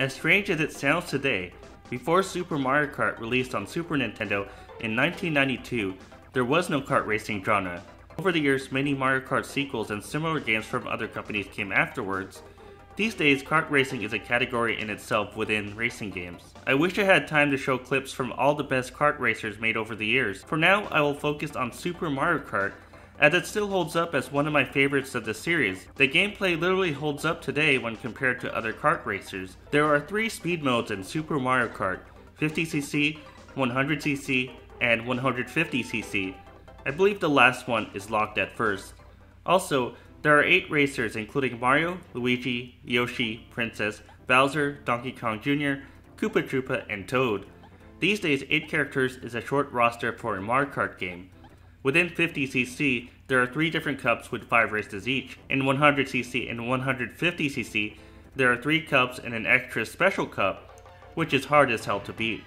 As strange as it sounds today, before Super Mario Kart released on Super Nintendo in 1992, there was no kart racing genre. Over the years, many Mario Kart sequels and similar games from other companies came afterwards. These days, kart racing is a category in itself within racing games. I wish I had time to show clips from all the best kart racers made over the years. For now, I will focus on Super Mario Kart, as it still holds up as one of my favorites of the series. The gameplay literally holds up today when compared to other kart racers. There are 3 speed modes in Super Mario Kart: 50cc, 100cc, and 150cc. I believe the last one is locked at first. Also, there are 8 racers including Mario, Luigi, Yoshi, Princess, Bowser, Donkey Kong Jr., Koopa Troopa, and Toad. These days, 8 characters is a short roster for a Mario Kart game. Within 50cc, there are 3 different cups with 5 races each. In 100cc and 150cc, there are 3 cups and an extra special cup, which is hard as hell to beat.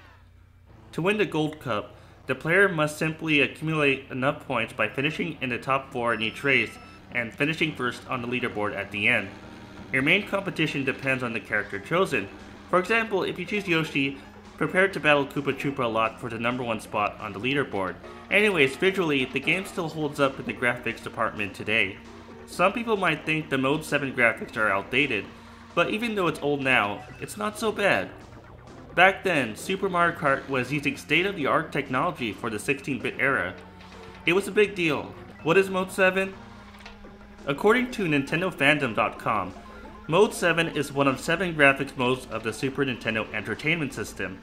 To win the gold cup, the player must simply accumulate enough points by finishing in the top 4 in each race and finishing first on the leaderboard at the end. Your main competition depends on the character chosen. For example, if you choose Yoshi, prepare to battle Koopa Troopa a lot for the #1 spot on the leaderboard. Anyways, visually, the game still holds up in the graphics department today. Some people might think the Mode 7 graphics are outdated, but even though it's old now, it's not so bad. Back then, Super Mario Kart was using state-of-the-art technology for the 16-bit era. It was a big deal. What is Mode 7? According to NintendoFandom.com, Mode 7 is one of 7 graphics modes of the Super Nintendo Entertainment System.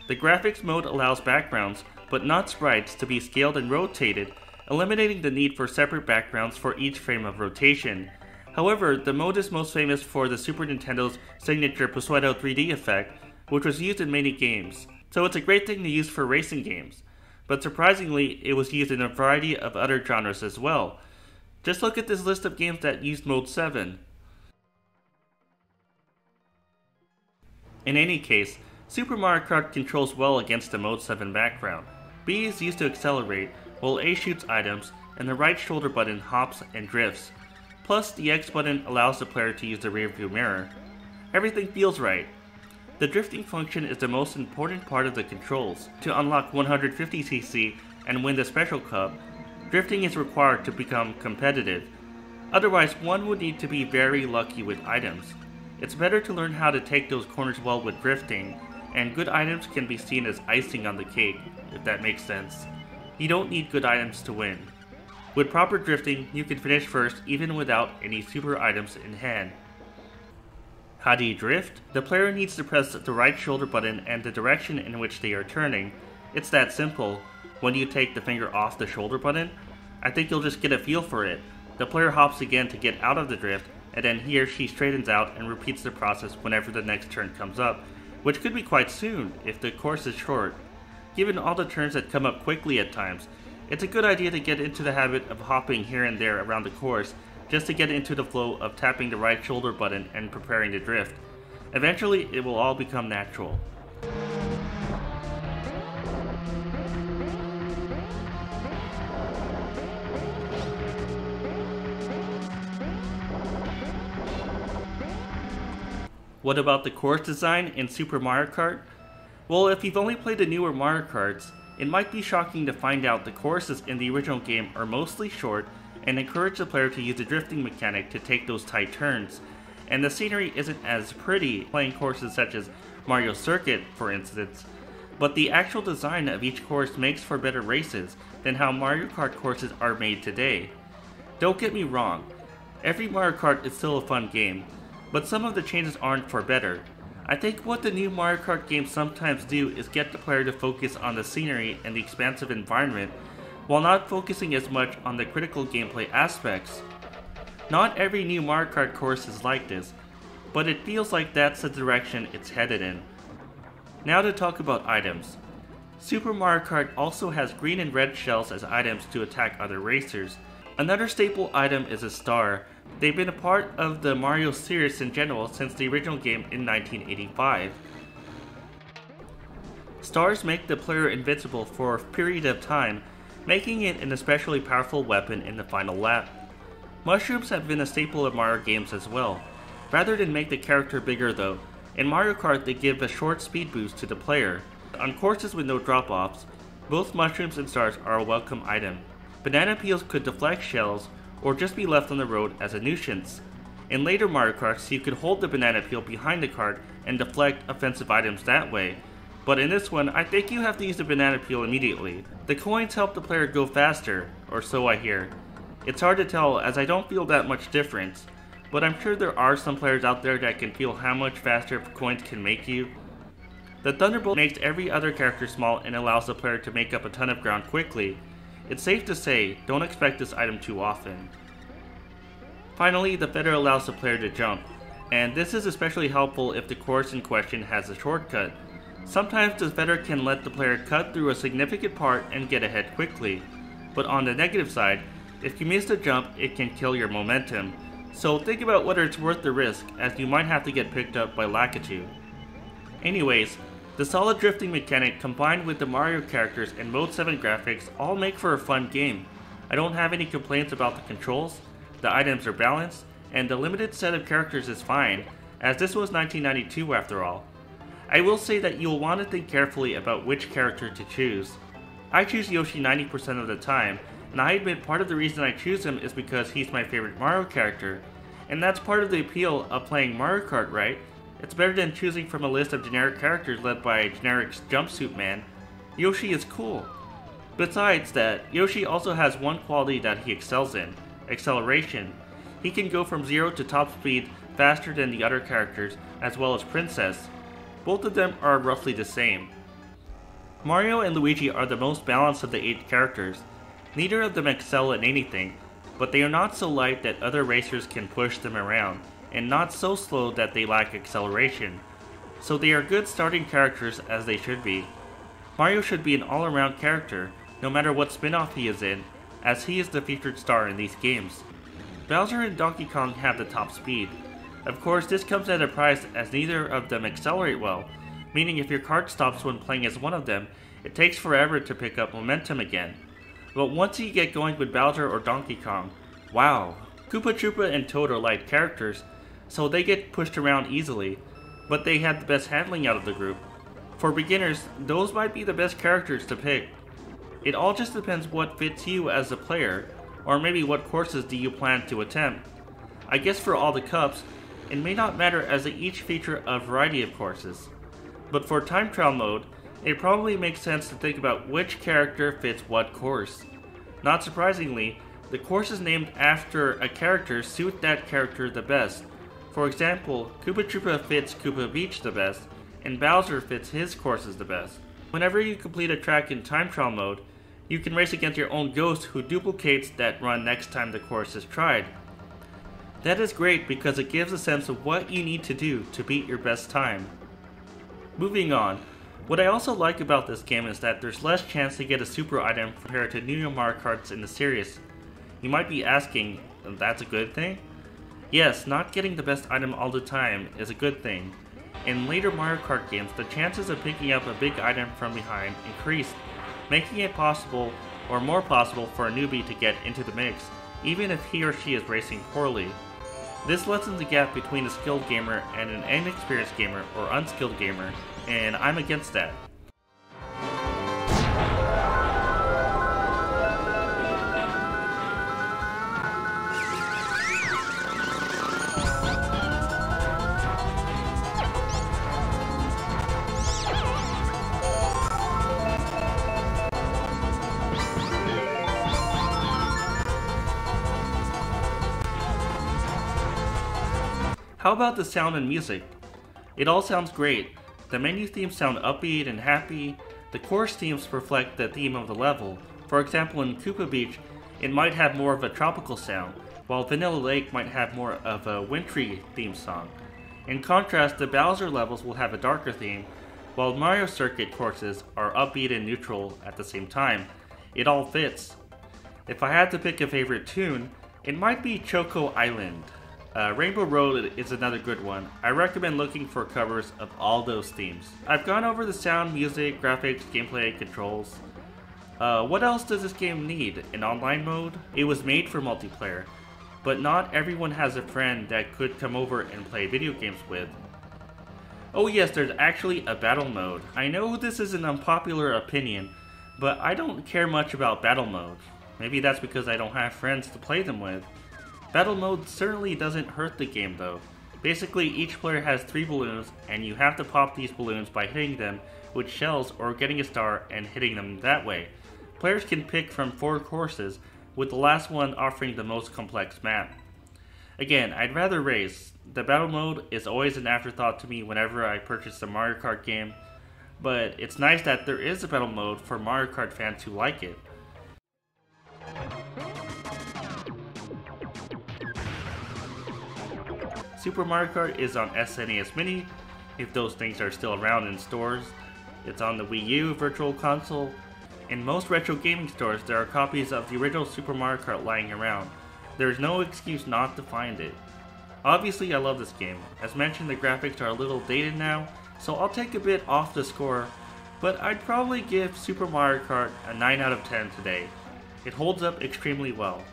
The graphics mode allows backgrounds, but not sprites, to be scaled and rotated, eliminating the need for separate backgrounds for each frame of rotation. However, the mode is most famous for the Super Nintendo's signature Pseudo 3D effect, which was used in many games, so it's a great thing to use for racing games. But surprisingly, it was used in a variety of other genres as well. Just look at this list of games that used Mode 7. In any case, Super Mario Kart controls well against the Mode 7 background. B is used to accelerate, while A shoots items, and the right shoulder button hops and drifts. Plus, the X button allows the player to use the rearview mirror. Everything feels right. The drifting function is the most important part of the controls. To unlock 150cc and win the Special Cup, drifting is required to become competitive. Otherwise, one would need to be very lucky with items. It's better to learn how to take those corners well with drifting, and good items can be seen as icing on the cake, if that makes sense. You don't need good items to win. With proper drifting, you can finish first even without any super items in hand. How do you drift? The player needs to press the right shoulder button and the direction in which they are turning. It's that simple. When you take the finger off the shoulder button, I think you'll just get a feel for it. The player hops again to get out of the drift, and then he or she straightens out and repeats the process whenever the next turn comes up, which could be quite soon if the course is short. Given all the turns that come up quickly at times, it's a good idea to get into the habit of hopping here and there around the course just to get into the flow of tapping the right shoulder button and preparing to drift. Eventually, it will all become natural. What about the course design in Super Mario Kart? Well, if you've only played the newer Mario Karts, it might be shocking to find out the courses in the original game are mostly short and encourage the player to use the drifting mechanic to take those tight turns. And the scenery isn't as pretty playing courses such as Mario Circuit, for instance, but the actual design of each course makes for better races than how Mario Kart courses are made today. Don't get me wrong, every Mario Kart is still a fun game, but some of the changes aren't for better. I think what the new Mario Kart games sometimes do is get the player to focus on the scenery and the expansive environment, while not focusing as much on the critical gameplay aspects. Not every new Mario Kart course is like this, but it feels like that's the direction it's headed in. Now to talk about items. Super Mario Kart also has green and red shells as items to attack other racers. Another staple item is a star. They've been a part of the Mario series in general since the original game in 1985. Stars make the player invincible for a period of time, making it an especially powerful weapon in the final lap. Mushrooms have been a staple of Mario games as well. Rather than make the character bigger though, In Mario Kart, they give a short speed boost to the player. On courses with no drop-offs, both mushrooms and stars are a welcome item. Banana peels could deflect shells or just be left on the road as a nuisance. In later Mario Karts, you could hold the banana peel behind the cart and deflect offensive items that way. But in this one, I think you have to use the banana peel immediately. The coins help the player go faster, or so I hear. It's hard to tell as I don't feel that much difference, but I'm sure there are some players out there that can feel how much faster coins can make you. The Thunderbolt makes every other character small and allows the player to make up a ton of ground quickly. It's safe to say, don't expect this item too often. Finally, the feather allows the player to jump, and this is especially helpful if the course in question has a shortcut. Sometimes the feather can let the player cut through a significant part and get ahead quickly, but on the negative side, if you miss the jump, it can kill your momentum, so think about whether it's worth the risk, as you might have to get picked up by Lakitu. Anyways, the solid drifting mechanic combined with the Mario characters and Mode 7 graphics all make for a fun game. I don't have any complaints about the controls, the items are balanced, and the limited set of characters is fine, as this was 1992 after all. I will say that you'll want to think carefully about which character to choose. I choose Yoshi 90% of the time, and I admit part of the reason I choose him is because he's my favorite Mario character, and that's part of the appeal of playing Mario Kart, right? It's better than choosing from a list of generic characters led by a generic jumpsuit man. Yoshi is cool. Besides that, Yoshi also has one quality that he excels in: acceleration. He can go from 0 to top speed faster than the other characters, as well as Princess. Both of them are roughly the same. Mario and Luigi are the most balanced of the 8 characters. Neither of them excel in anything, but they are not so light that other racers can push them around, and not so slow that they lack acceleration. So they are good starting characters as they should be. Mario should be an all-around character, no matter what spin-off he is in, as he is the featured star in these games. Bowser and Donkey Kong have the top speed. Of course, this comes at a price as neither of them accelerate well, meaning if your cart stops when playing as one of them, it takes forever to pick up momentum again. But once you get going with Bowser or Donkey Kong, wow! Koopa Troopa and Toad are light characters, so they get pushed around easily, but they have the best handling out of the group. For beginners, those might be the best characters to pick. It all just depends what fits you as a player, or maybe what courses do you plan to attempt. I guess for all the cups, it may not matter as they each feature a variety of courses. But for time trial mode, it probably makes sense to think about which character fits what course. Not surprisingly, the courses named after a character suit that character the best. For example, Koopa Troopa fits Koopa Beach the best, and Bowser fits his courses the best. Whenever you complete a track in time trial mode, you can race against your own ghost who duplicates that run next time the course is tried. That is great because it gives a sense of what you need to do to beat your best time. Moving on, what I also like about this game is that there's less chance to get a super item compared to newer Mario Karts in the series. You might be asking, that's a good thing? Yes, not getting the best item all the time is a good thing. In later Mario Kart games, the chances of picking up a big item from behind increased, making it possible or more possible for a newbie to get into the mix, even if he or she is racing poorly. This lessens the gap between a skilled gamer and an inexperienced gamer or unskilled gamer, and I'm against that. How about the sound and music? It all sounds great. The menu themes sound upbeat and happy. The course themes reflect the theme of the level. For example, in Koopa Beach, it might have more of a tropical sound, while Vanilla Lake might have more of a wintry theme song. In contrast, the Bowser levels will have a darker theme, while Mario Circuit courses are upbeat and neutral at the same time. It all fits. If I had to pick a favorite tune, it might be Choco Island. Rainbow Road is another good one. I recommend looking for covers of all those themes. I've gone over the sound, music, graphics, gameplay, controls. What else does this game need? An online mode? It was made for multiplayer, but not everyone has a friend that could come over and play video games with. Oh yes, there's actually a battle mode. I know this is an unpopular opinion, but I don't care much about battle mode. Maybe that's because I don't have friends to play them with. Battle mode certainly doesn't hurt the game though. Basically, each player has 3 balloons, and you have to pop these balloons by hitting them with shells or getting a star and hitting them that way. Players can pick from 4 courses, with the last one offering the most complex map. Again, I'd rather race. The battle mode is always an afterthought to me whenever I purchase a Mario Kart game, but it's nice that there is a battle mode for Mario Kart fans who like it. Super Mario Kart is on SNES Mini, if those things are still around in stores. It's on the Wii U Virtual Console. In most retro gaming stores, there are copies of the original Super Mario Kart lying around. There is no excuse not to find it. Obviously, I love this game. As mentioned, the graphics are a little dated now, so I'll take a bit off the score, but I'd probably give Super Mario Kart a 9 out of 10 today. It holds up extremely well.